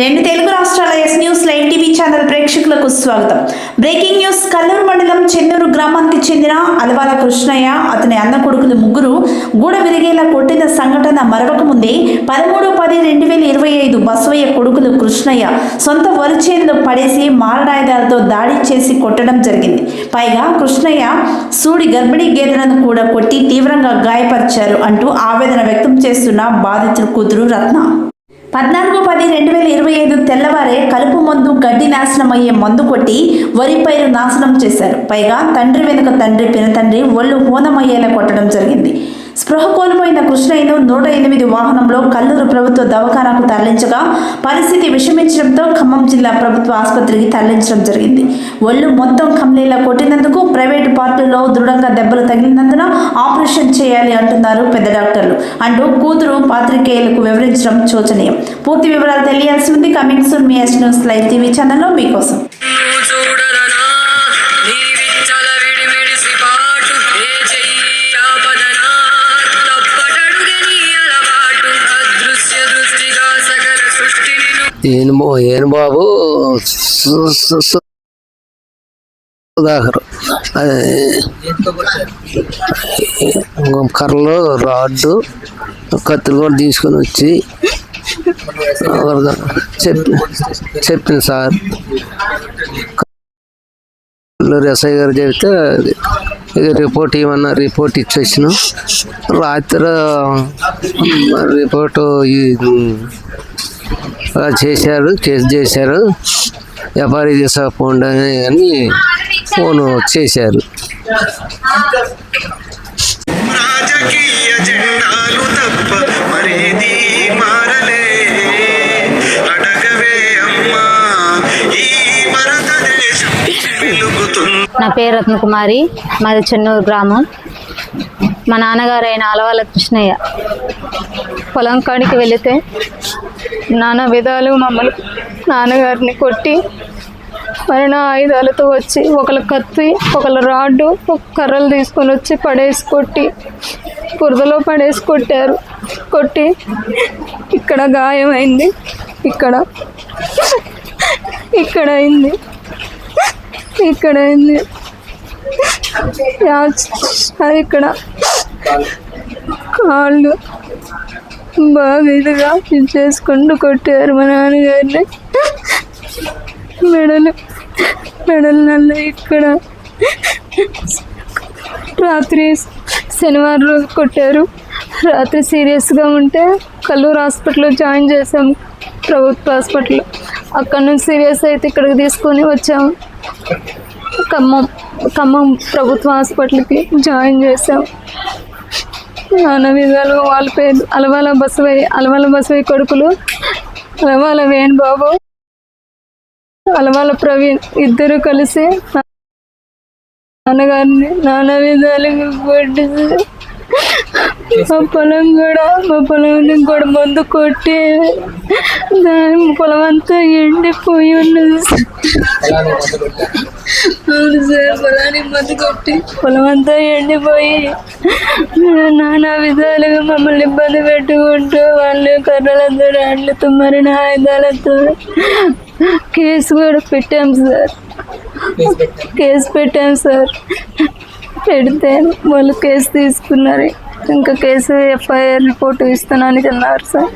రెండు తెలుగు రాష్ట్రాల yes news live TV channel ప్రేక్షకులకు స్వాగతం. Breaking news. కల్లూరు మండలం చెన్నూరు గ్రామానికి చెందిన అలవాల కృష్ణయ్య అతని అన్న కొడుకులు ముగ్గురు గూడ విరిగేలా కొట్టిన సంఘటన మరవక ముందే 13/10/2025 బసవయ్య కొడుకులు కృష్ణయ్య సొంత వరిచేనులో పడేసి మారణాయుధాలతో దాడి చేసి కొట్టడం జరిగింది. పైగా కృష్ణయ్య సూడి గర్భిణీ గేదెలను కూడా కొట్టి తీవ్రంగా గాయపరిచారు అంటూ ఆవేదన వ్యక్తం చేస్తున్న బాధితుల కూతురు రత్న. 14/10/2025 తెల్లవారే కలుపు మందు గడ్డి నాశనం అయ్యే మందు కొట్టి వరి పైరు నాశనం చేశారు. పైగా తండ్రి వెనుక తండ్రి పినతండ్రి ఒళ్ళు హోనమయ్యేలా కొట్టడం జరిగింది. స్పృహ కోల్పోయిన కృష్ణయ్యను 108 వాహనంలో కల్లూరు ప్రభుత్వ దవాఖానాకు తరలించగా పరిస్థితి విషమించడంతో ఖమ్మం జిల్లా ప్రభుత్వ ఆసుపత్రికి తరలించడం జరిగింది. ఒళ్ళు మొత్తం కమ్లేలా కొట్టినందుకు ప్రైవేటు పార్టీలో దృఢంగా దెబ్బలు తగిలినందున ఆపరేషన్ చేయాలి అంటున్నారు పెద్ద డాక్టర్లు అంటూ కూతురు పాత్రికేయులకు వివరించడం శోచనీయం. పూర్తి వివరాలు తెలియాల్సి ఉంది. Coming soon me yes news live TV ఛానల్లో మీకోసం. ఏను బాబు కర్రలు రాడ్డు కత్తులు కూడా తీసుకొని వచ్చి చెప్పింది సార్. ఎస్ఐ గారు చెబితే రిపోర్ట్ ఇవ్వమన్నా రిపోర్ట్ ఇచ్చేసినాం. రాత్రి రిపోర్టు చేశారు, కేసు చేశారు, ఎఫ్ఐఆర్ తీసుకపోండి అని ఫోన్ చేశారు. నా పేరు రత్నకుమారి, మాది చెన్నూరు గ్రామం. మా నాన్నగారు అయిన అలవాల కృష్ణయ్య పొలం కాడికి వెళితే నానా విధాలు మమ్మల్ని నాన్నగారిని కొట్టి మరణ ఆయుధాలతో వచ్చి ఒకళ్ళ కత్తి ఒకళ్ళ రాడ్డు కర్రలు తీసుకొని వచ్చి పడేసి కొట్టి బురదలో పడేసి కొట్టారు. కొట్టి ఇక్కడ గాయమైంది, ఇక్కడ అయింది, ఇక్కడ అయింది, ఇక్కడ కాళ్ళు బాగా ఇదిగా చేసుకుంటూ కొట్టారు మా నాన్నగారిని. మెడలు నల్ల ఇక్కడ రాత్రి శనివారం రోజు కొట్టారు. రాత్రి సీరియస్గా ఉంటే కల్లూరు హాస్పిటల్లో జాయిన్ చేసాము, ప్రభుత్వ హాస్పిటల్. అక్కడ నుంచి సీరియస్ అయితే ఇక్కడికి తీసుకొని వచ్చాము, ఖమ్మం ప్రభుత్వ హాస్పిటల్కి జాయిన్ చేసాం. నాన్న విధాలు వాళ్ళ పేరు అలవాల బసవయ్య కొడుకులు అలవాల వేణుబాబు, అలవాల ప్రవీణ్ ఇద్దరు కలిసి నాన్నగారిని నాన్న విధాలుగా కొట్టి మా పొలం కూడా మందు కొట్టి దాని పొలం అంతా ఎండిపోయి ఉన్నది. అవును సార్, పొలానికి మందు కొట్టి పొలం అంతా ఎండిపోయి నానా విధాలుగా మమ్మల్ని ఇబ్బంది పెట్టుకుంటూ వాళ్ళు కర్రలతో రాళ్ళతో మరణ ఆయుధాలతో కేసు కూడా పెట్టాం సార్. పెడితే వాళ్ళు కేసు తీసుకున్నారు. ఇంకా కేసు ఎఫ్ఐఆర్ రిపోర్ట్ ఇస్తానని అన్నారు సార్.